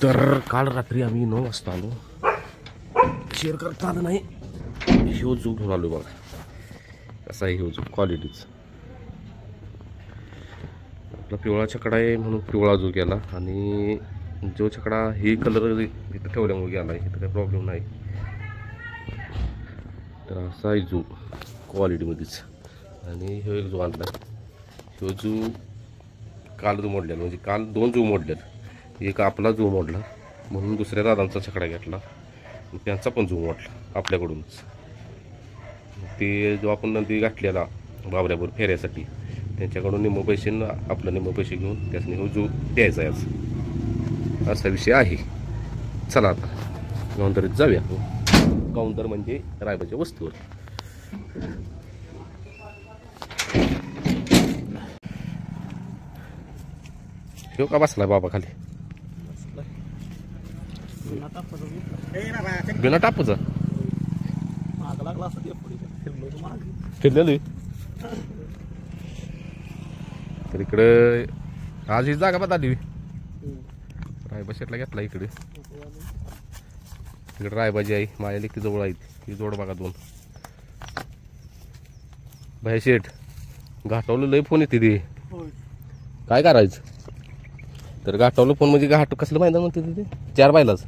तर काल रात्री आम्ही 9 वाजता आलो. शेअर करता आलं नाही. ह्यो जो घेऊन आलो बघा, कसा आहे ह्यो जो क्वालिटीच. आपला पिवळा छकडा आहे म्हणून पिवळा जो गेला, आणि जो छकडा ही कलर इथं ठेवल्यामुळे गेला आहे, इथं काही प्रॉब्लेम नाही. तर असा आहे जो क्वालिटीमध्येच. आणि ह्यो एक जो आणला, ह्यो जो काल जो मोडलेला, म्हणजे काल 2 जो मोडलेला. एक आपला जो मोडला म्हणून दुसऱ्या दादांचा छकडा घेतला, त्यांचा पण जो मोडला आपल्याकडूनच. ते जो आपण नंदी गाठलेला बाबऱ्यावर फेऱ्यासाठी, त्यांच्याकडून निम्म पैसे आपलं निम्म पैसे घेऊन त्यासनी हो जो द्यायचा आहे, आज असा विषय आहे. चला आता काउंटरीत जाऊया. काउंटर म्हणजे रायबाच्या वस्तूवर. ठेव का बसलाय बाबा खाली बिना टापूचा फिरलेलं. तर इकडे आज ही जागा बदलली, रायबा शेटला घेतला इकडे. इकडे रायबाजी आहे, माझ्या लेकी जवळ आहेत. ही जोड बघा 2. भाई शेठ घाटावलं लय फोन येते ते, काय करायचं. तर घाटावलं फोन म्हणजे घाट कसलं मैदान म्हणते ते 4 बैलाच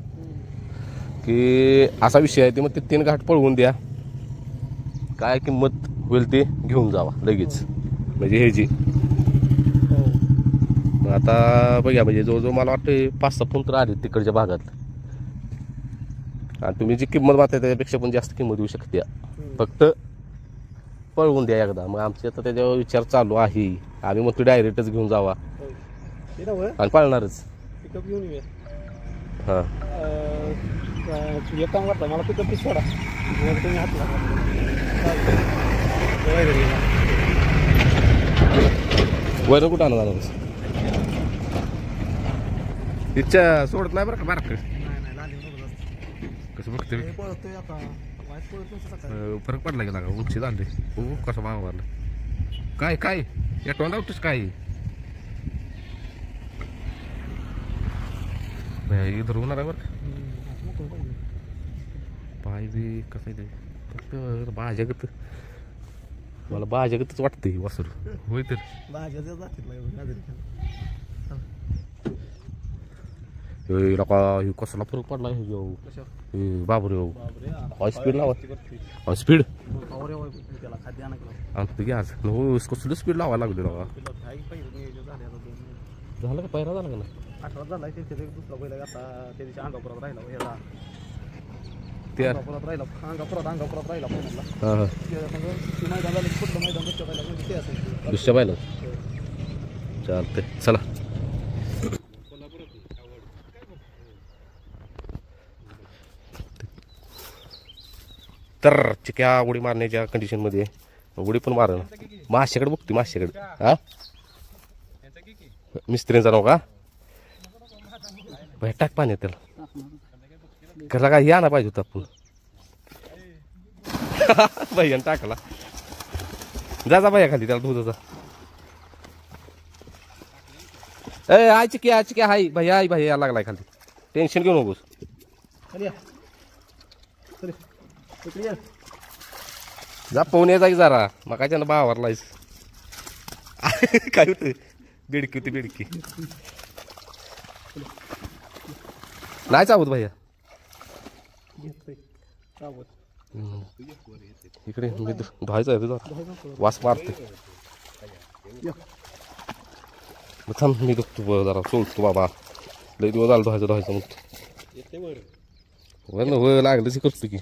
की असा विषय आहे. ते मग ते 3 घाट पळवून द्या, काय किंमत होईल ते घेऊन जावा लगेच, म्हणजे हे जी. मग आता बघा, म्हणजे जवळजवळ मला वाटतं 5-6 फोन तर आले तिकडच्या भागात. आणि तुम्ही जी किंमत मागताय त्याच्यापेक्षा पण जास्त किंमत येऊ शकते, फक्त पळवून द्या एकदा. मग आमचे आता त्याच्यावर विचार चालू आहे. आम्ही मग तू डायरेक्टच घेऊन जावा आणि पाळणारच. पिकअप घेऊन येऊया. हां एक काम करता, मला पिकअप सोडा, तुम्ही हात लावा. वैर कुठं आणा जाणार इच्छा सोडत नाही बरं का. बारक कसं बघते फरक पडला गेला का, उंची झाली. हो कसं भाव वाढला. काय काय या तोंड आवतोच काय इधर होणार आहे बरं. पाय बी कसं आहे फक्त भाज्यागत, मला भाज्यागतच वाटते वासर. होय तर लोका कसला फरक पडला बाबरे. स्पीड लावा, स्पीड आणतो की आज. हो कसलं स्पीड लावायला लागले बाबा. झालं का पहिरा झाला का ना 18 झाला. दुसरा पहिला आता त्या दिवशी अंगापुरात राहिला, ह्याला ते अंगापुरात राहिला, अंगापुरात राहिला पहिल्यांदा. हां हां मैदान झालं, कुठलं मैदान दुसऱ्या पहिला म्हणजे ते असेल. दुसऱ्या पाहिलं चालतंय. चला तर चिक्या उडी मारण्याच्या कंडिशनमध्ये उडी पण मार. माश्याकडे बघते, माश्याकडे. हा मिस्त्रींचा नाव का भाई, टाक पाणी त्याला. कसला काय या ना पाहिजे होतं आपण. भैयान टाकला. जा भैया खाली, त्याला दुधाचा. ए आय चिक्या चिक्या हाय भैया, आई भैया लागलाय खाली. टेन्शन घेऊ नकोस. जा पोहणे जाई जरा, मग काय त्यानं भावारलायस. काय होतं बिडकी होती बिडकी. नाही चावत भैया इकडे. मी धुवायचं आहे तुझा, वास मारते. थांब मी दुखतो जरा, सोडतो बाबा. लई दिवस झालं धुवायचं म्हणतो. हो लागलंच करतो की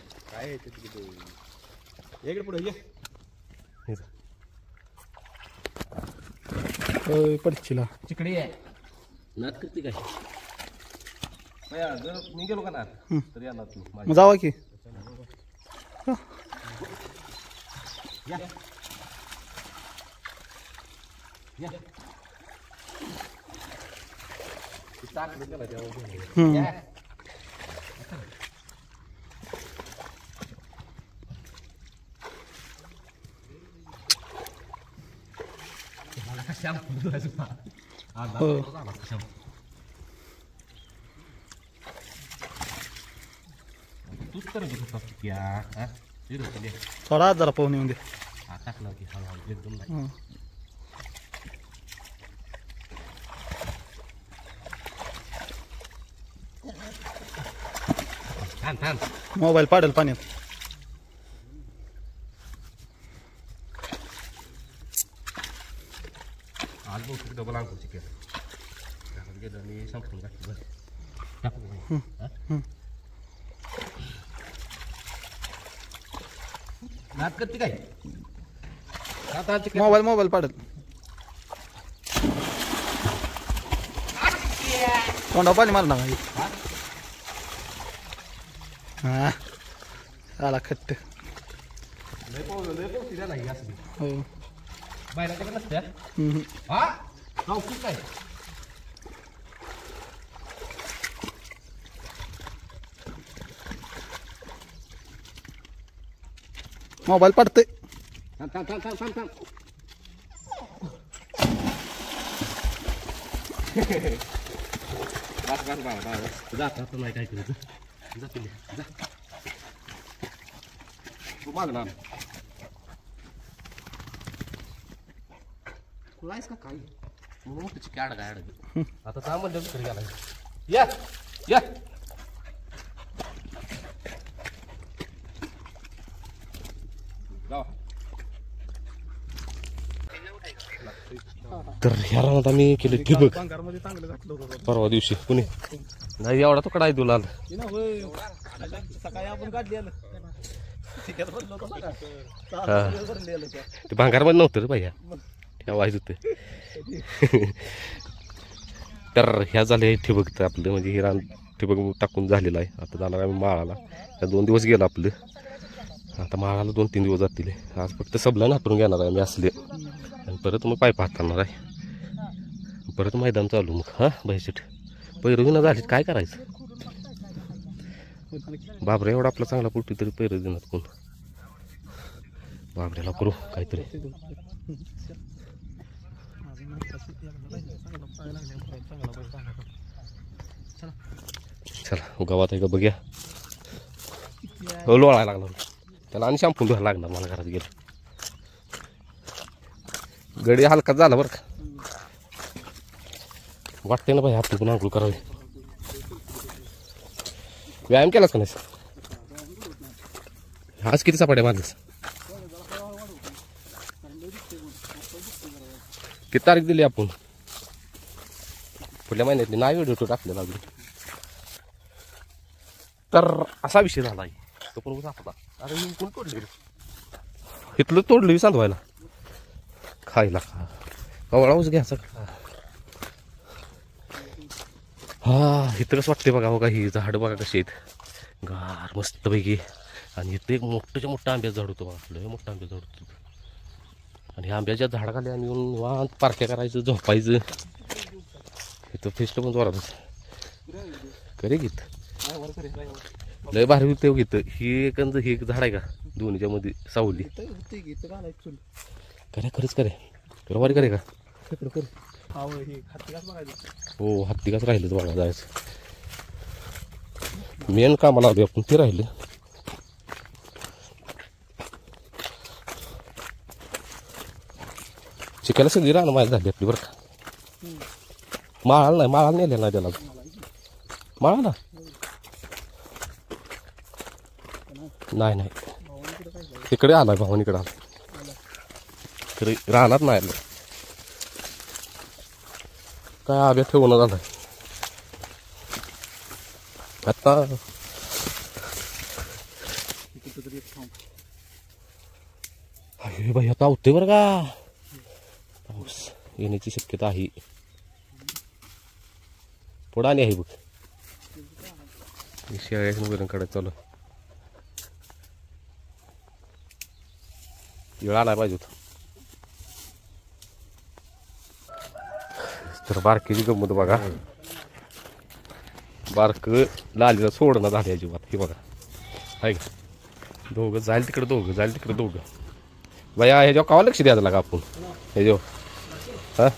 पडचिला तिकडे नात करते काय. जर मी गेलो का नात तर या नात मग जावा की. तूच तर थोडा जरा पाहून येऊन दे. टाकला की हळूहळू एकदम नाही. हं. थांब थांब. मोबाईल पाडेल पाण्यात. आज बहुतेक डबल अंकुरची केलं त्याच्यात गेलं आणि संपून टाकलं. नात करते काय मोबाईल पाडेल. तोंडा पाणी मार ना. हा आला खट्ट. हो. बायलाकडे नसत्या हम्म. हा जाऊ काय मोबाईल पाडते. थांब थांब थांब थांब थांब थांब. बस बस बस जात आता नाही काय करायचं. जा तुम्ही जा. तू माग ना कुलायस का काही म्हणून तुझी कॅड काय अडग आता थांब म्हणजे घरी गेला. या या तर ह्या रानात आम्ही केले ठिबक कांगारमध्ये चांगलं घातलं होतं. परवा दिवशी पुणे नाही एवढा तो कडाय तुला सकाळी आपण काढली आलं. ठिकाण भरलं होतं ना का? भरले आलं त्या. ते भांगारमध्ये नव्हतं रे भैया ठेवायचं होतं. तर ह्या झाले ठिबक तर आपलं म्हणजे हे रान ठिबक टाकून झालेलं आहे. आता जाणार आम्ही माळाला. त्या 2 दिवस गेलं आपलं. आता माळाला 2-3 दिवस जातील. आज फक्त सबला नातरून घेणार आहे मी असले आणि परत मग पाईप हाताळणार आहे. परत मैदान चालू मग हां बायसेट पैरवीनं झालीत काय करायचं. बाबऱ्या एवढा आपला चांगला पोटी तरी पैर देणार कोण. बाबऱ्याला करू काहीतरी. चला गावात आहे का बघ्या. लोळायला लागला त्याला आणि शॅम्पू धुवायला लागणार मला घरात गेलं. गडी हलका झाला बरं का. वाटते ना भाई आपली पण आंघोळ करावी. व्यायाम केलास का नाही आज किती सापाट्या मारलीस. किती तारीख दिली आपण पुढल्या महिन्यातली नाही व्हिडिओ टाकलेला अजून. तर असा विषय झाला आहे तो पण सापडा. अरे कोण तोडली इथलं तोडलं सांधवायला खायला कवळाच घ्यायचा. हा इथं कसं वाटते बघा. बघा ही झाड बघा कशी आहेत गार मस्तपैकी. आणि इथं एक मोठ्याच्या मोठा आंब्याचं झाड होतं बघा. आपलं मोठं आंब्याचं झाड होतं आणि ह्या आंब्याच्या झाडाखाली आम्ही येऊन निवांत पार्क्या करायचं झोपायचं. इथं फेस्ट पण जोरातच करे घेत लय भारी होते घेतं. ही एक झाड आहे का दोन्हीच्या मध्ये सावली करे खरंच करे बरोबर करे का. हो हत्तीकाच राहिलं बघा जायचं. मेन कामाला आलो आपण ते राहिले. शिकायला सगळी राहणं माहीत झाली आपली बरं का. माळाला नेलेला नाही त्याला माळाला नाही तिकडे आलाय भावानीकडे आला तरी राहणार नाही आलं. काय आब्या ठेवून झालाय आता. भाई आता होते बरं का पाऊस येण्याची शक्यता आहे. पुढे आहे बघ शेळ्या वगैरे काढत चालू. वेळ आलाय पाहिजे होता. तर बारकीची गंमत बघा. बारक लालीला सोडणं झाली अजिबात. हे बघा आहे का दोघं जाईल तिकडे दोघं बाया ह्याच्यावर कावा लक्ष द्यायचं लागा आपण ह्याच्यावर. हा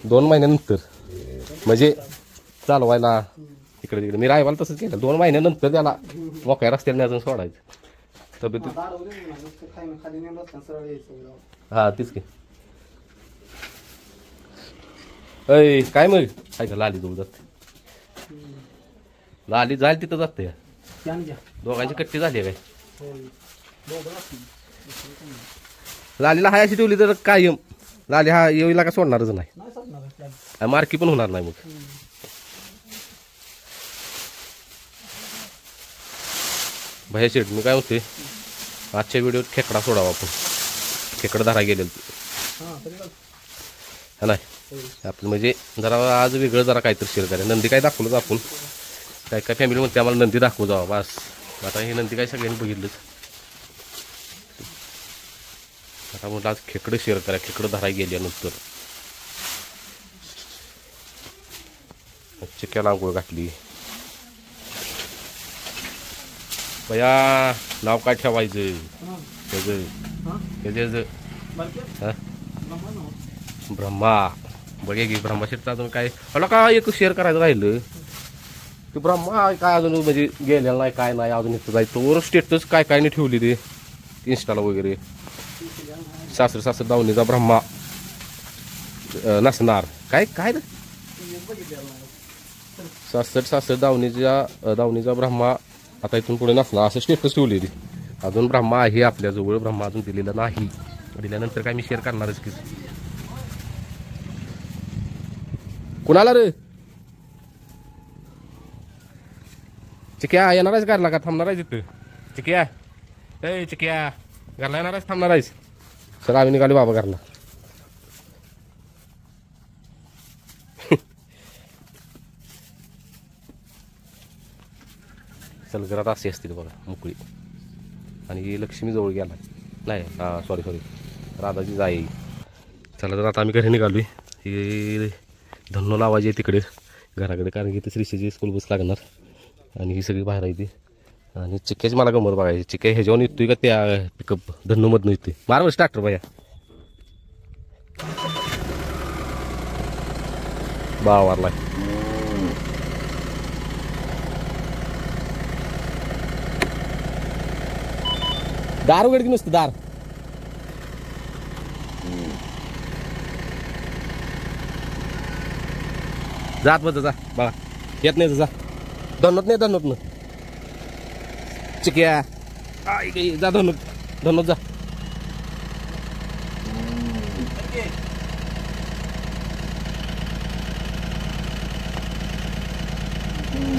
2 महिन्यानंतर म्हणजे चालवायला इकडे तिकडे मी रायवाला तसंच केलं 2 महिन्यानंतर त्याला मोकळ्या रस्त्याने अजून सोडायचं तब्येत हा तीच की अय काय मग काय का लाली जवळ जाते लाली जाईल तिथं जाते दोघांची कट्टी झाली काय लालीला हाय अशी ठेवली तर कायम लाली हा येईला का सोडणारच नाही मार्की पण होणार नाही मग भैया शेठ मी काय होते आजच्या व्हिडिओत खेकडा सोडावा आपण खेकडा धरा गेलेल हा नाही आपलं म्हणजे जरा आज वेगळं जरा काहीतरी शेअर करा नंदी काय दाखवलं आपण काय काय फॅमिली म्हणते आम्हाला नंदी दाखवू जावा बस आता हे नंदी काय सगळ्यांनी बघितलंच आता म्हटलं आज खेकडं शेअर करा खेकडं धरा गेल्यानंतर चिक्याला आंघोळ घातली भैया नाव काय ठेवायचं त्याचं ब्रह्मा बघे की ब्रह्मा शेटचं अजून काय मला काय एक शेअर करायचं राहिलं की ब्रह्मा काय अजून म्हणजे गेलेला नाही काय नाही अजून इथं जायचं वर स्टेटस काय काय नाही ठेवली ते इन्स्टाला वगैरे सासर दावणीचा ब्रह्मा नसणार काय काय रे सासर दावणीचा ब्रह्मा आता इथून पुढे नसणार असं स्टेटस ठेवली ती अजून ब्रह्मा आहे आपल्याजवळ ब्रह्मा अजून दिलेला नाही दिल्यानंतर काय मी शेअर करणारच की कुणाला रे चिक्या येणार आहेस घरला का थांबणार आहेस इथं चिक्या ए चिक्या घरला येणार आहेस थांबणार आहेस चला आम्ही निघालो बाबा घरला चल घरात असे असतील बघा मोकळी आणि लक्ष्मी जवळ गेला नाही सॉरी राधाची जाई चला तर आता आम्ही घरी निघालोय हे धन्नो लावायचे तिकडे घराकडे कारण की ते श्रीशीची स्कूल बस लागणार आणि ही सगळी बाहेर येते आणि चिक्क्याची मला गमर बघायची चिक्क्या ह्याच्यावर येतोय का त्या पिकअप धन्नोमधनं येतोय मारवर स्टार्टर भैया बा वारलाय दार उघड की नुसतं दार जात बघ जा बघा येत नाही जा धनोत न चिक्या जा धनोत जा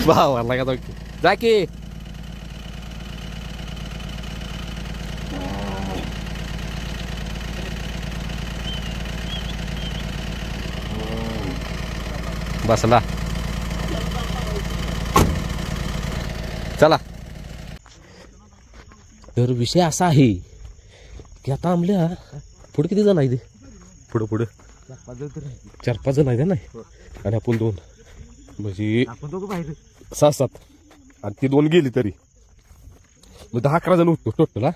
वाह का जा की बसला चला तर विषय असा आहे की आता आमल्या पुढे किती जण आहे ते पुढं 4-5 जण आहे नाही आणि आपण 2 म्हणजे 6-7 आणि ती 2 गेली तरी मग 10-11 जण होतो टोटल हा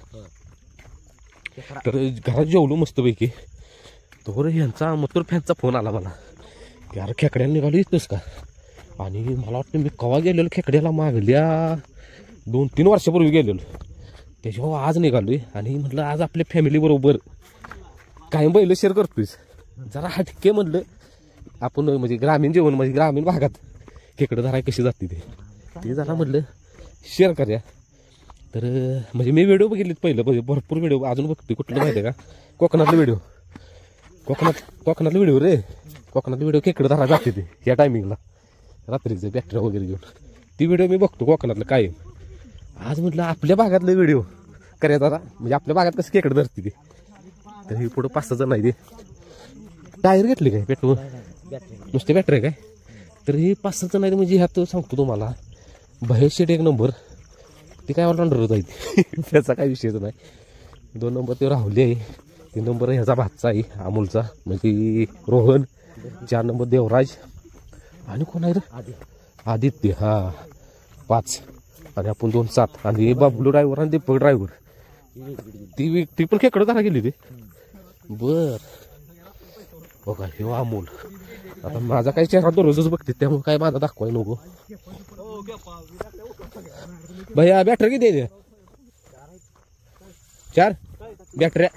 तर घरात जेवलो मस्तपैकी तर ह्यांचा मथुर फॅनचा फोन आला मला यार खेकड्याला निघालो येतोस का आणि मला वाटतं मी केव्हा गेलेलो खेकड्याला मागल्या 2-3 वर्षापूर्वी गेलेलो त्याच्यावर आज निघालोय आणि म्हटलं आज आपल्या फॅमिली बरोबर काही बैल शेअर करतोय जरा हटके म्हटलं आपण म्हणजे ग्रामीण जेवण म्हणजे ग्रामीण भागात खेकडं धराय कशी जाते ते जरा म्हटलं शेअर करूया तर म्हणजे मी व्हिडिओ बघितलेत पहिलं म्हणजे भरपूर व्हिडिओ अजून बघतोय कुठलं माहिती आहे का कोकणातले व्हिडिओ कोकणातले व्हिडिओ खेकडं धरा जाते ते या टायमिंगला रात्रीचं बॅक्टेरिया वगैरे घेऊन ती व्हिडिओ मी बघतो कोकणातलं कायम आज म्हटलं आपल्या भागातले व्हिडिओ करायचा आता म्हणजे आपल्या भागात कसं खेकडं धरते ते तर हे पुढं 5-6 जण नाही ते टायर घेतले काय पेट्रोल नुसते बॅटरी काय तर हे 5-6 जण नाही म्हणजे ह्यात सांगतो तुम्हाला भैया शेठ 1 नंबर ते काय ऑलराऊंडर जायचे त्याचा काही विषयच नाही 2 नंबर ते राहुली आहे 3 नंबर ह्याचा भातचा आहे अमोलचा म्हणजे रोहन 4 नंबर देवराज आणि कोण आहे रे आदित्य हा 5 आणि आपण 2-7 आणि बाबलू ड्रायव्हर आणि दीपक ड्रायव्हर ती पण खेकडं धरा गेली ते बर हो का हे अमोल आता माझा काही चेहरा दररोजच बघते त्यामुळे काय माझा दाखवाय नको भैया बॅटरी किती आहे 4 बॅटऱ्या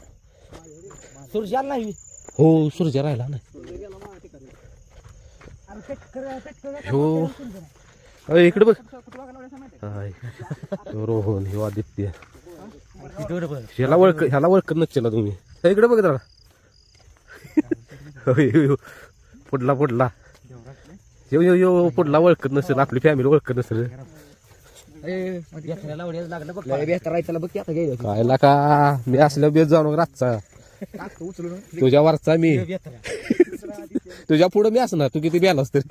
सुरजाला नाही हो सूर्य राहिला नाही हो इकडे बघ हाय. रोहन हे आदित्य ह्याला ओळखत नसेल तुम्ही इकडे बघ जरा पुढला यो पुढला ओळखत नसेल आपली फॅमिली ओळखत नसेल कायला का मी असल्या बेस जाऊन रातचा तुझ्या वरचा मी तुझ्या पुढे मी असणार तू किती बेलास तरी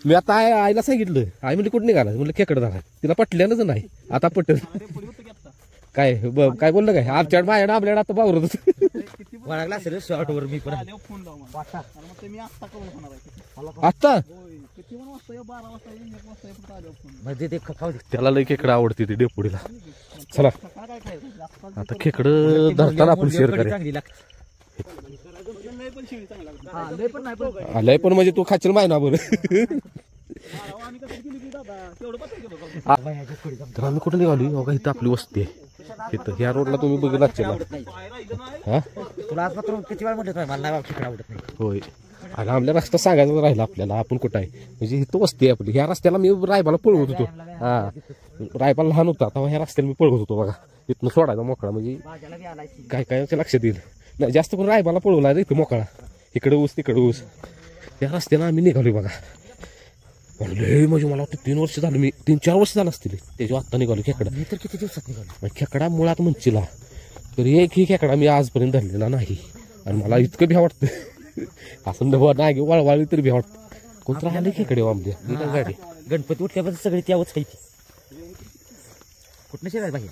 मी आता आईला सांगितलं आई म्हणजे कुठे निघाला म्हणलं खेकडं झाला तिला पटल्यानंच नाही आता पटल काय काय बोललं काय आमच्याकडे माझ्या आपल्याकडे आता बावरत वळागला असेल शॉर्टवर मी पण आता म्हणजे ते खाऊ त्याला लय खेकडं आवडते ती डेपुडीला चला आता खेकडं धरताना आपण शेअर करूया आलंय पण म्हणजे तू खाचल माय ना बरं तर आम्ही कुठे निघाली हो का इथं आपली वस्ती आहे इथं ह्या रोडला तुम्ही बघितला हा तुला आज मात्र किती वेळा म्हटलं मला नाही खेकडा आवडत नाही होय आणि आपल्या रस्ता सांगायचं राहिला आपल्याला आपण कुठं आहे म्हणजे इथं वस्ती आहे आपली ह्या रस्त्याला मी रायबाला पळवत होतो हा रायबाला लहान होता तेव्हा ह्या रस्त्याला मी पळवत होतो बघा इथनं सोडायचा मोकळा म्हणजे काय काय लक्षात येईल नाही जास्त करून रायबाला पळवला इथं मोकळा इकडे ऊस तिकडे ऊस या रस्त्याला आम्ही निघालोय बघा म्हणलं म्हणजे मला वाटतं 3 वर्ष झालं मी 3-4 वर्ष झालं असतील त्याच्या आत्ता निघालो खेकडा मी तर किती दिवसात निघालो खेकडा मुळात म्हणशीला तर एकही खेकडा मी आजपर्यंत धरलेला नाही आणि मला इतकं भ्या वाटतं असं नाही वळवाळी तरी भ्या वाटतं कोणतं राहिले खेकडे आमच्या गाडी गणपती उठल्यापासून सगळी त्यावच खायची कुठनं शेराय पाहिजे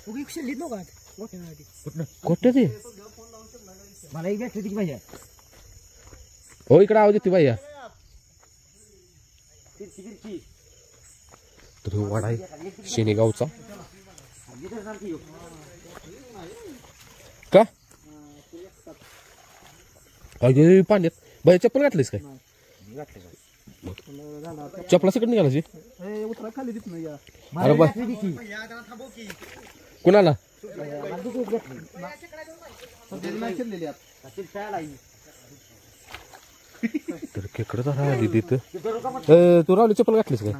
कुठं ते मला एक भेटली ती पाहिजे हो इकडे आवाज येते बाई तर वाडा आहे शेनेगावचा का अगे पाण्यात बाई चप्पल घातलीस काय चपला सकट निघालाची अरे बा कुणाला तर खेकडं राहिली तिथं तू रावली चप्पल घातलीस काय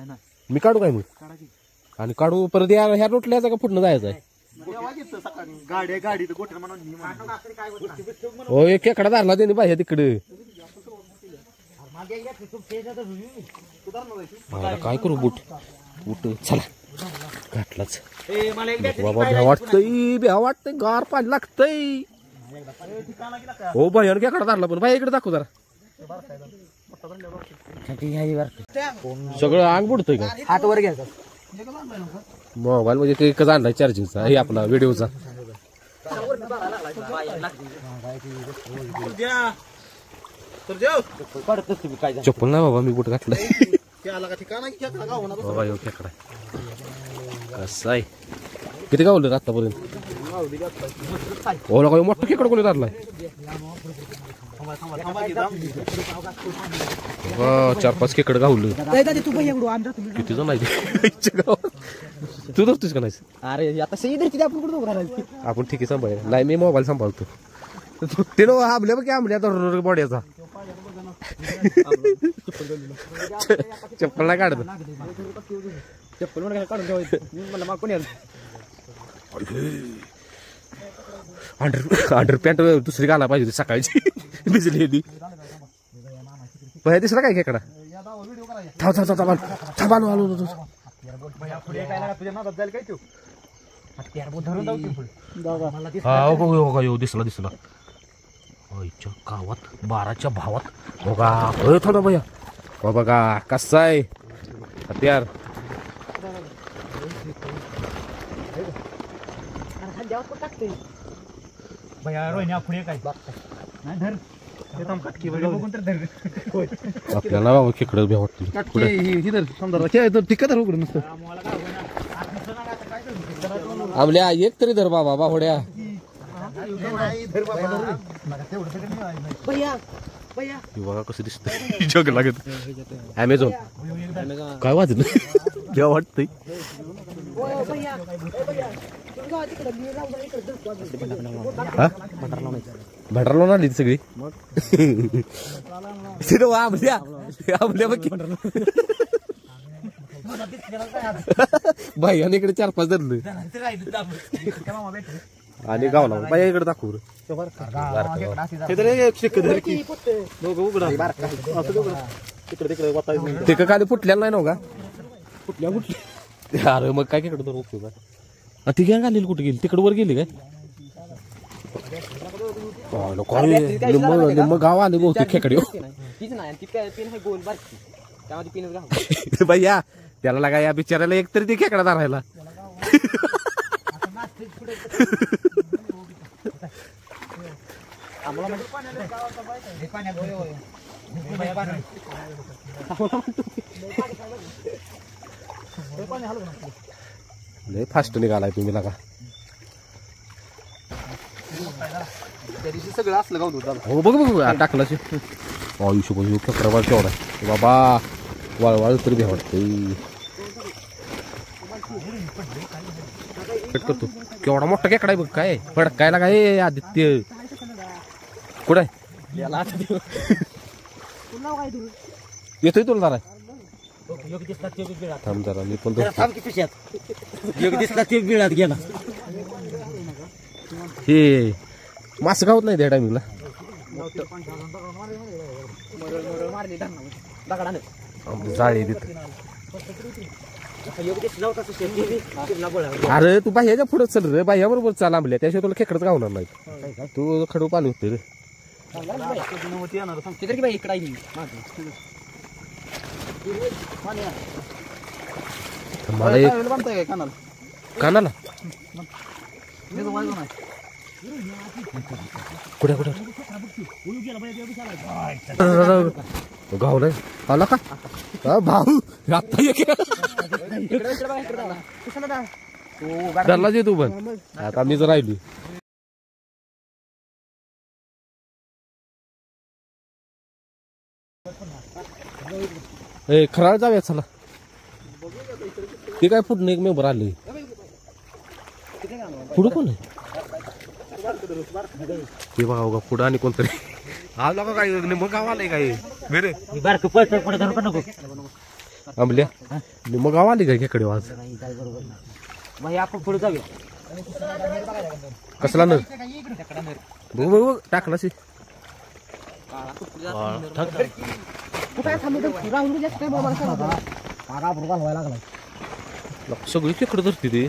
मी काढू काय मग आणि काढू परत ह्या रोटल्या का पुढनं जायचं आहे हो एक खेकडा धरला त्याने बाहेर तिकडे काय करू बूट बूट चला घातलाच बाबा भ्या वाटतंय गार पाणी लागतंय हो बाहेर खेकडा धरला पण बाई इकडे दाखव जरा सगळं अंग बुडतोय का हात वर घ्यायचा मोबाईल म्हणजे ते एकच आणलाय चार्जिंगचा हे आपला व्हिडिओचा चप्पल नाही बाबा मी बुट घातलाय बाबा येऊ खेकडा कसं आहे किती गावलं आतापर्यंत हो ना मोठा खेकडा कोणी धरलाय 4-5 खेकडं गावलं किती जण तू धरतोस का नाही अरे आता सही धरती आपण कुठं आपण ठीक आहे सांभाळ नाही मी मोबाईल सांभाळतो ते नो आंबल्या बघ आंबल्या तर बॉड्याचा चप्पल नाही काढत चप्पल काढून ठेवायचं मला माग कोणी अंडर पॅन्ट दुसरी घाला पाहिजे होती सकाळची भिजलेली दिसला काय खेकडा दिसला दिसला गावात 12च्या भावात बघा थोडा भैया हो बघा कसा आहे हत्यार आपल्याला बाबा खेकडं भ्या वाटतं आमल्या एक तरी धर बाबा बाहोड्या हे बघा कसं दिसतंय जग लागत ॲमेझॉन काय वाजलं जेव्हा वाटतंय भटार लावून आली सगळी बाई आणि इकडे 4-5 धरलं आणि गावला बाई इकडे दाखवू ते खाली फुटलेलं नाही नव्ह का फुटल्या अरे मग काय तिकडे तर उपयोग ती गॅंग आलेली कुठे गेली तिकडे वर गेली काय निम्म गाव आले बहुतेक खेकडे भैया त्याला लागा या बिचारायला एक तरी ती खेकडा धरायला लय फास्ट निघालाय तुम्ही लागा सगळं असलं गाव हो बघ टाकला आयुष्य बघ खेकडा केवढा बाबा वाळवाळ तरी भ्या वाटतंय कट करतो केवढा मोठा खेकडा आहे बघ काय फडकायला काय आदित्य कुठे येतोय तुला जरा थांब जरा मी पण गेला हे मासे खावत नाही त्या टायमिंगला जाळी तिथं अरे तू बाह्याच्या पुढे चल रे बाह्या बरोबर चाल आंबल्या त्याशिवाय तुला खेकडच गावणार नाही तू खडू पाणी होते रे मला एक कानाला कुठे कुठे गावलाय आला का भाऊ आता जे तू पण आता मी जर राहिली खराळ जाऊया चला ते काय पुढं एक मेंबर आले पुढं कोण आहे ते बघा बघा पुढं आणि कोणतरी आला का काय मग गाव आलंय काय आंबल्या मग गाव आली काय खेकडे आज आपण पुढे जाऊया कसला नर बघ बघ बघ टाकला सगळी खेकडं धरते ते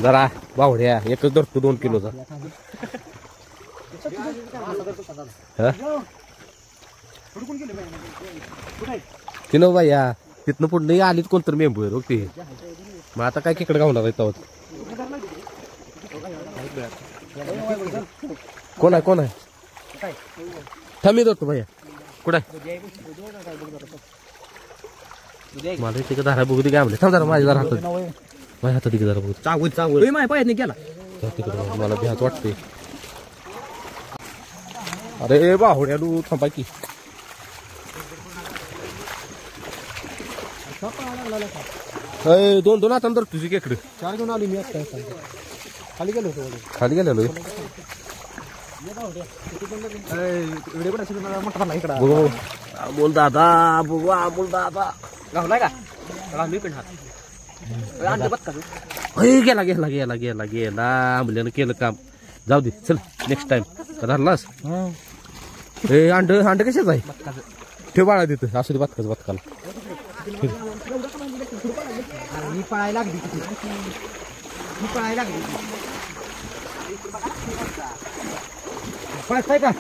जरा बावड्या एकच धरतो 2 किलोचा तिनं बाया तिथनं पुढे आलीच कोणतरी मेंबर ओके मग आता काय खेकडं गावणार आहे तवत कोण आहे थांबी धरतो भैया कुठं मला तिकडे धारा बघू दे काय म्हणले थांब जरा माझ्या जरा हातात माझ्या हातात तिकडे जरा बघू चांगलं माझ्या पायात गेला तिकडे मला भ्यात वाटते अरे बाहुड्या तू थांबा की दोन हातांतर तुझी केकडे 4 घेऊन आली मी आता खाली गेलो अमोल दादा बघू अमोल दादा गावलाय का मी पण गेला आंबल्यानं केलं काम जाऊ दे चल नेक्स्ट टाइम धरलास हे अंड कशाच आहे ठेव बाळा तिथं असू दे बतकाला पळायला लागली पळताय का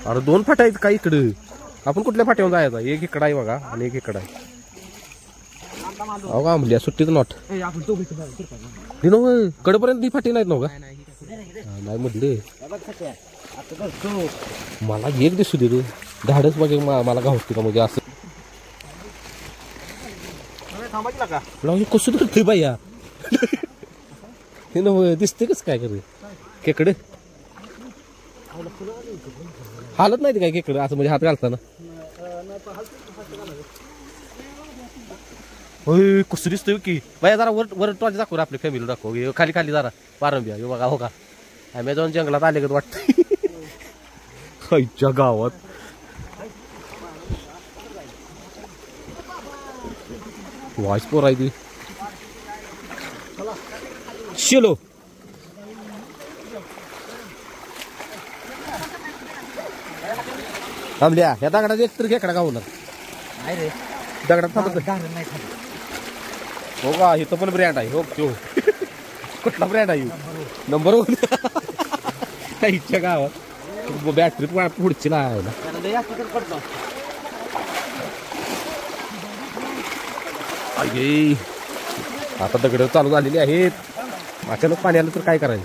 अरे 2 फाट्या आहेत का इकडे आपण कुठल्या फाट्यावर जायचा एक इकडं आहे बघा आणि एक इकडं आहे अहो का म्हणली सुट्टीच नॉट कडपर्यंत ती फाटी नाहीत नव्ह का नाही म्हटले मला एक दिसू दे रे धाडच बघ मला गावते का म्हणजे असं थांबायला का लावून कसं धरतोय बाया हे न दिसते कस काय करे केकडे हालत नाही काय केकडे असं म्हणजे हात घालताना होय कसं दिसतोय की बाया जरा वर वर टॉर्च दाखव आपल्या फॅमिली दाखव खाली खाली जरा पारंब्या हे बघा हो का अमेझॉन जंगलात आले का वाटतं खायच्या गावात वाईस पोर आहे ती शिलो थांबल्या या दगडात एक तर खेकडा गावणार नाही रे दगडात थांबत नाही हो का इथं पण ब्रँड आहे हो तो कुठला ब्रँड आहे नंबर 1 इच्छा गावात बॅटरी पुढची लावायला अगे आता दगड चालू झालेली आहेत अचानक पाणी आलं तर काय करायचं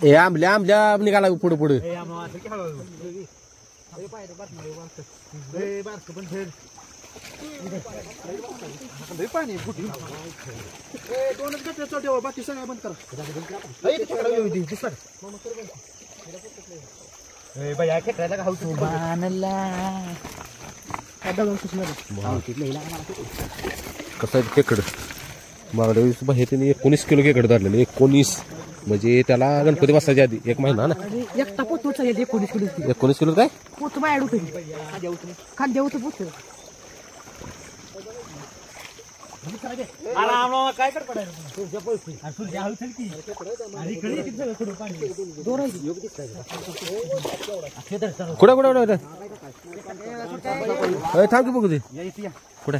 ए आंबल्या आंबल्या निघाला पुढे पुढे पाणी दोनच गट ठेवा बाकी सगळं बंद करा कसं आहे खेकड मागल्या वेळेस बाहेर त्यांनी 19 किलो खेकड धरलेले 19 म्हणजे त्याला गणपती बसायच्या आधी 1 महिना ना एकटा पोतोचा 19 किलो 19 किलो काय पोत बाहेर खाद्य होतं पोत काय कर कुठे कुठे थांब की बघू दे कुठे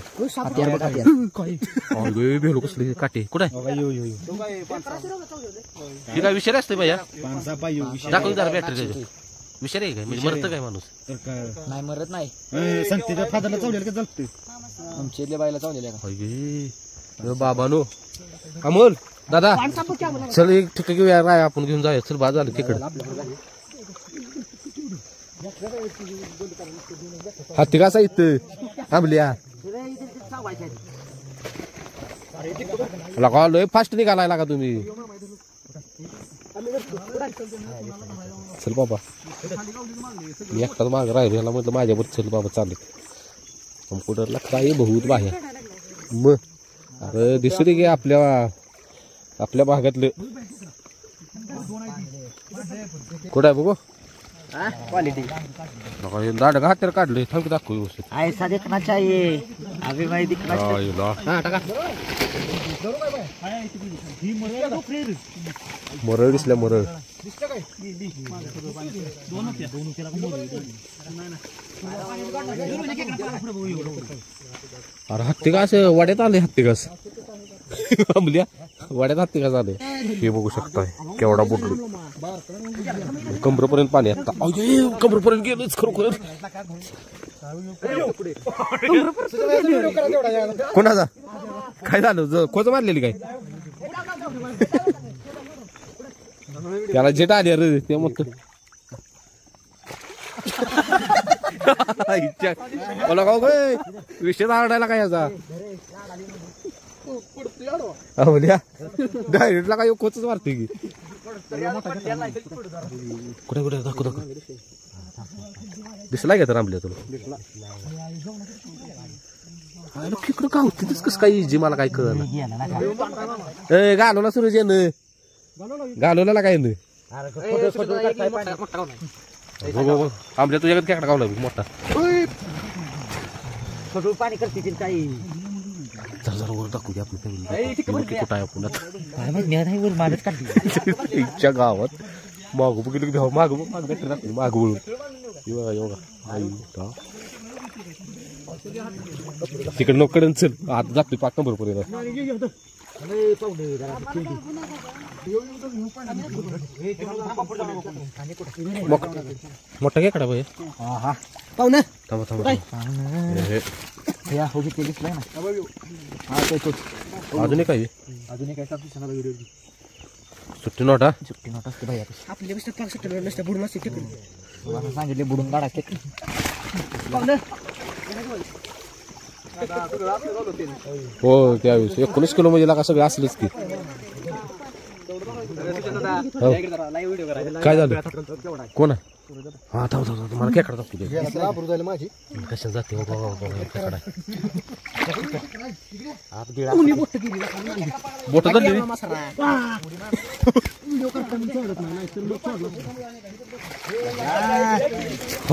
भेलो कसले काटे कुठे हे काय विषय असते भैया दाखव जरा बॅटरी विषय आहे काय म्हणजे मरत काय माणूस नाही मरत नाही संतीच्या फादरला चावलेलं का जगते आमच्या बाईला चावलेल्या बाबा नो अमोल दादा चल एक ठिकाण घेऊया राय आपण घेऊन जाऊया चल बाज झालं तिकडे हाती कसा इथं थांबल्या लय फास्ट निघालाय लागा तुम्ही चल बाबा मी एकटाच माग राहिलो याला म्हटलं माझ्यावर चल बाबा चालत कम्प्युटरला काय बहुत बाहेर मग अरे दिसू दे की आपल्या भागातलं कुठं आहे बघू क्वालिटी दाड घाट काढले थांब दाखव व्यवस्थित ऐसा देखना चाहिए अभी मैं दिखना मरळ दिसल्या मरळ अरे हत्ती घास वाड्यात आले हत्ती घास आंबल्या वाड्यात हत्ती घास आले हे बघू शकताय केवढा बुडलो कमरेपर्यंत पाणी आता कमरेपर्यंत गेलंच खरोखर कोणाचा काय झालं खोच मारलेली काय त्याला जेट आली रे ते मग मला का विषय आरडायला काय याचा बोल्या डायरेक्टला काय कोचच मारते की कुठे कुठे दाखव दाखव दिसला का तर आंबल्या तुला तिकडं का होती कसं काय इजी मला काय कळलं ए घालवला सुरूच येणं घालवला काय येणं आंबल्या तुझ्याकडे खेकडा गावला मोठा पाणी करते काही जरा जरा वर दाखवू दे आपली फॅमिली कुठं आहे आपण मागच काढली इच्छा गावात मागू बघितलं की मागू मागू वळून योगा योगा तिकडे नोकडे चल आता जातो पाक नंबरपर्यंत मोठा काय कडा भाई पाहुणे थांबा थांबा अजून एक काय सुट्टी नोटा आपल्या सुट्टी नसते बुडून असते सांगितले बुडून काढा हो त्यावेळेस 19 किलो म्हणजे लागा सगळं असलंच की काय झालं कोण आहे हा थांब थांब मला खेकडा दाखवू माझी कशा जाते खेकडा बोट धरली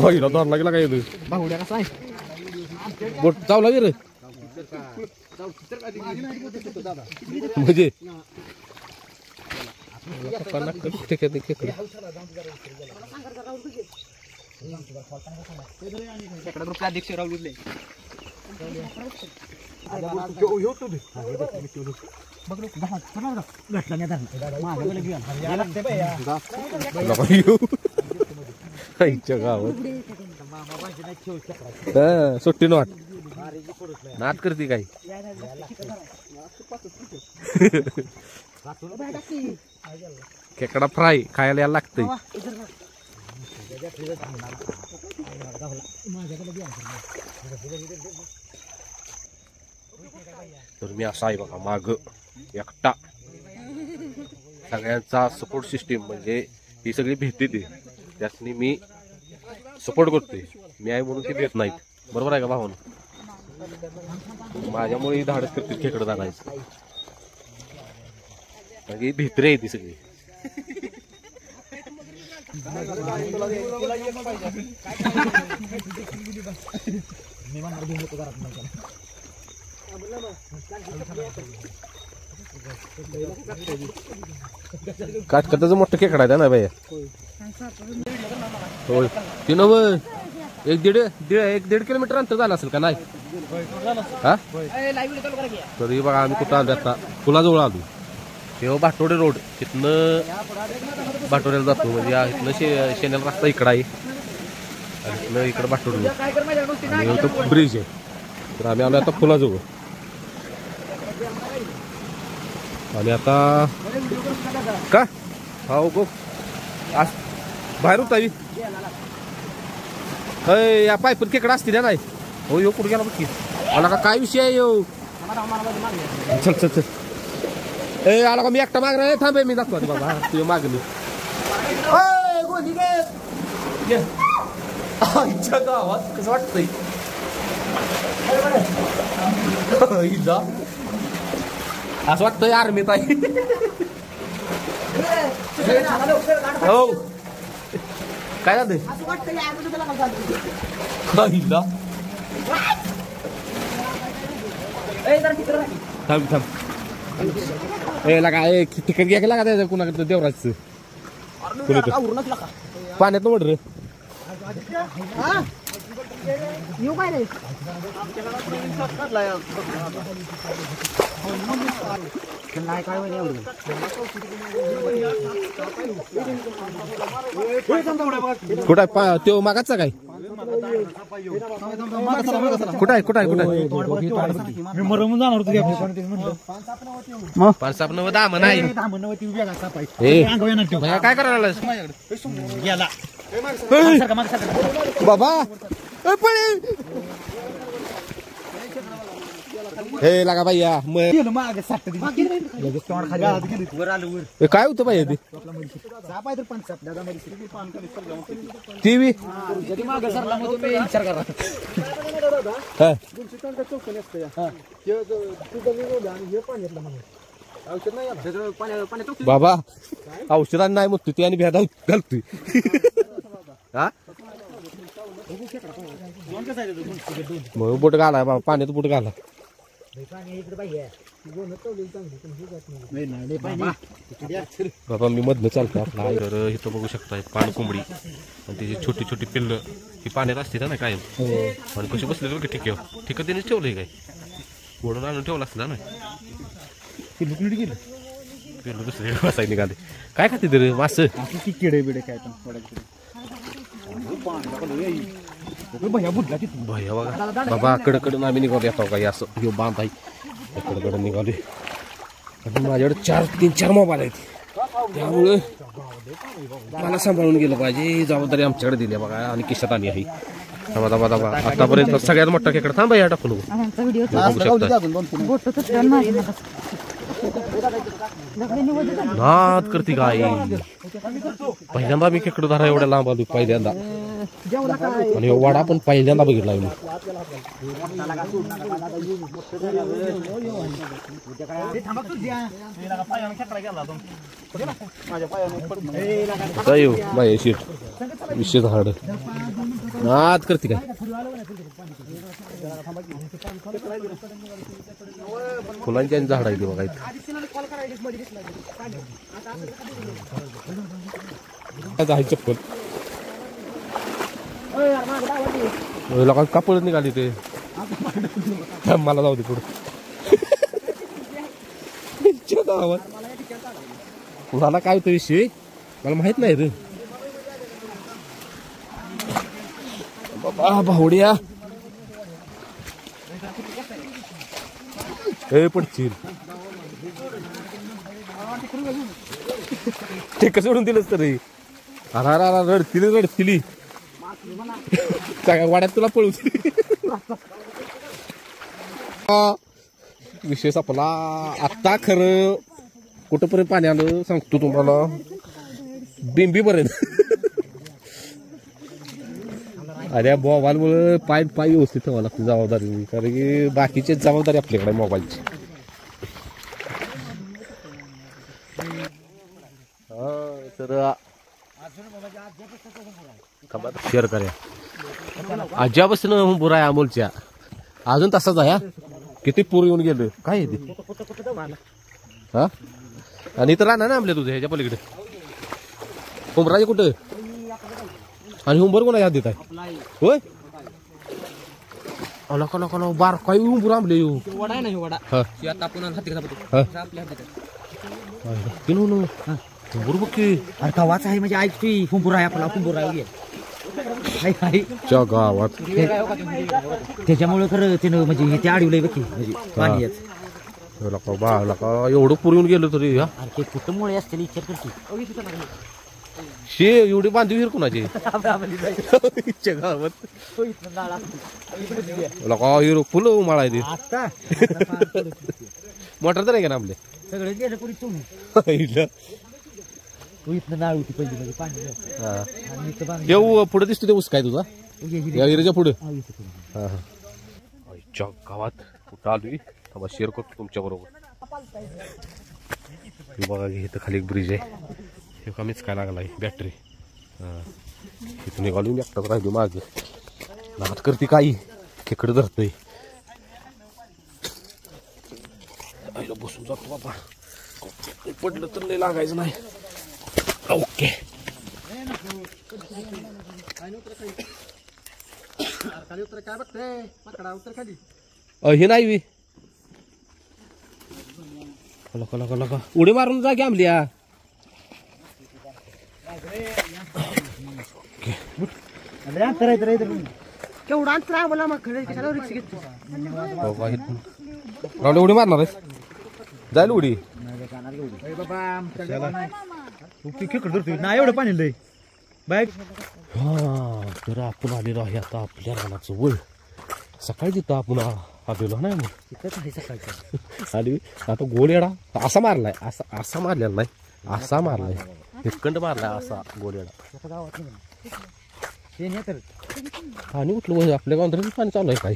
हिला धरला गेला काय बाहुड्या कसा आहे बोट चावला रे म्हणजे अध्यक्ष राहुल गावात सुट्टी नॉट नाट करते काही खेकडा फ्राय खायला यायला लागतंय तर मी असा आहे बघा माग एकटा सगळ्यांचा सपोर्ट सिस्टीम म्हणजे ही सगळी भेटते ते त्यासनी मी सपोर्ट करतोय मी आहे म्हणून ते भेट नाहीत बरोबर आहे का भावानं माझ्यामुळे धाडस करते खेकडं जागायचं म्हणजे भित्रे आहे ती सगळी काटकटाचं मोठं खेकडा आहे ना भैया होय ते नव एक दीड किलोमीटर अंतर झालं असेल का नाही हा तरी बघा आम्ही कुठं आलो आता पुलाजवळ आलो तेव्हा भाटोडे रोड तिथनं भाटोड्याला जातो म्हणजे इथनं शेण्याला रस्ता इकडं आहे आणि इथनं इकडं भाटोडे रोड आणि इथं ब्रिज आहे तर आम्ही आलो आता पुलाजवळ आणि आता का हो गो बाहेर होता या पायपर खेकडा असतील नाही हो यो कुठे गेला बघ आला का काय विषय आहे यो चल चल चल ए आला का मी एकटा मागणार थांबे मी दाखवा बाबा तुझ्या मागणी आईच्या गावात कसं वाटतंय असं वाटतंय आर्मीत आहे हो काय झालं थांब थांब ए लागा तिकीट घ्या लागा त्याचं कुणाकडं देवराजचं पाण्यात वड रे कुठं आहे तो मागाचा काय कुठं आहे कुठं आहे कुठं आहे दामन आहे काय करायला बाबा हे लागा भैया काय होतं भैया ते टीव्ही बाबा औषधांना नाही मग ती आणि भेदा घालतोय हा मग बोट घाला बाबा पाण्यात बोट घाला बाबा मी मधनं चालतो आपला तर इथं बघू शकता पान कोंबडी आणि त्याची छोटी छोटी पिल्लं ही पाण्यात असते ना काय आणि कशी बसले बघ ठिक्यावर ठिका त्यानेच ठेवलंय काय ओढून आणून ठेवलं असतं ना पिल्लू दुसरे बसाय निघाले काय खाते तरी मास किडे बिडे काय भैया बघा बाबा कडकडून आम्ही निघालो येतो काही असं ह्यो बांध आहे कडकडून निघाले आणि माझ्याकडे 3-4 मोबाईल आहेत त्यामुळे मला सांभाळून गेलं पाहिजे. जबाबदारी आमच्याकडे दिली आहे बघा आणि किशात आली आहे. आतापर्यंत सगळ्यात मोठा खेकडा थांबा या टाकून नाद करते काय. पहिल्यांदा मी खेकडं धरा एवढ्या लांब आलो पहिल्यांदा. आणि वाडा पण पहिल्यांदा बघितला मी. येऊ बाय शीट विषय झाड नाद करते काय. फुलांची झाड आहे ते बघा इथे. चप्पल का पळत निघाली ते. मला जाऊ दे पुढे गावात. मला काय होतं विषय मला माहित नाही रे बाबा. भावड्या हे पडशील ते कसं सोडून दिलंच तरी. अरा रडतिली सगळ्या वाड्यात तुला पळू. विषय संपला आत्ता. खरं कुठंपर्यंत पाणी आलं सांगतो तुम्हाला. बिंबीपर्यंत. अरे मोबाईलमुळे पाय व्यवस्थित ठेवावं लागतं जबाबदारी. कारण की बाकीची जबाबदारी आपल्याकडे मोबाईलची. तर शेअर करूया. आज्यापासून बुरा आहे अमोलच्या अजून तसाच आहे. किती पूर येऊन गेलं काय ते. हा आणि इथं राहणार ना आपल्या तुझं ह्याच्या पलीकडे हुंबराचे कुठं. आणि हुंबर कोणा याद देत आहे होय. नको बार काय हुंबर आंबले येऊ. गावाच आहे म्हणजे ऐकतोय. हुंबूर आहे आपला. हुंबूर आहे गावात. त्याच्यामुळे खरं त्यानं म्हणजे ते अडवलंय बघ म्हणजे पाणी एवढं पूर येऊन गेलं तरी. कुठं मुळे असते विचार करते. शे एवढी बांधवी हिर कुणाची गावात. हिरो फुलं उमाळा आहे. मोटर तर आहे का ना आपले सगळे गेलं कोणी तुम्ही. नाळ होती पहिली म्हणजे पाणी. येऊ पुढे दिसतो ते ऊस काय तुझा या हिरेच्या पुढे. गावात कुठं आलोय शेअर करतो तुमच्या बरोबर. बघा इथं खाली एक ब्रिज आहे. हे कमीच काय लागला बॅटरी. इथून निघालून एकटाच राहिलो माग. नाद करते काही खेकडं धरतोय. बसून जातो बाबा. पडलं तर नाही लागायचं नाही. ओके हे नाही उडी मारून जा की आमल्या. केवढा अंतर आम्हाला मग उडी मारणार आहे जायला उडी. नाही एवढं पाणी लय बाईक. हा तर आपण आलेलो आहे आता आपल्या रानाचं वळ. सकाळी तिथं आपण आलेलो नाही मग आणि आता गोळेडा असा मारलाय. असा मारलेला नाही असा मारलाय. हिकंड मारलाय असा गोळेडा. पाणी उठलं आपल्या गांधरीला पाणी चालू आहे काय.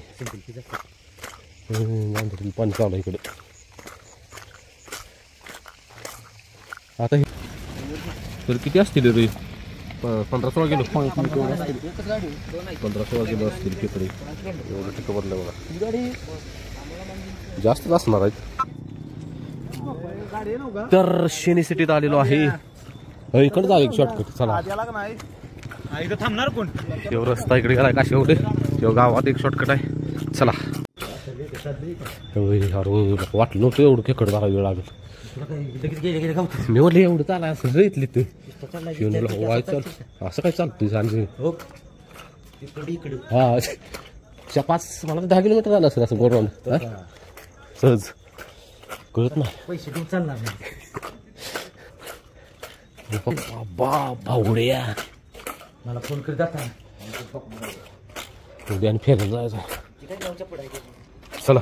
गांधरीला पाणी चालू आहे इकडे. आता तर किती असतील रे 15-16 किलो. 15-16 किलो असतील खेकडे. एवढं टिकं भरलं बघा. जास्तच असणार आहेत. तर शेनी सिटीत आलेलो आहे. इकडे जाऊ एक शॉर्टकट चला. थांबणार कोण. शेव रस्ता इकडे गेलाय काशी एवढे. शेव गावात एक शॉर्टकट आहे चला. वाटलं नव्हतं एवढं खेकड जरा वेळ लागेल. मी म्हणलं एवढं चालाय असं इथली ते असं काय चालतंय सांजे. हा 5 मला 10 किलोमीटर झालं असेल असं गोरावून सहज कळत नाही. पैसे देऊन चालणार भावड्या मला फोन करीत जाता उद्या आणि फिरायला जायचं पुढे चला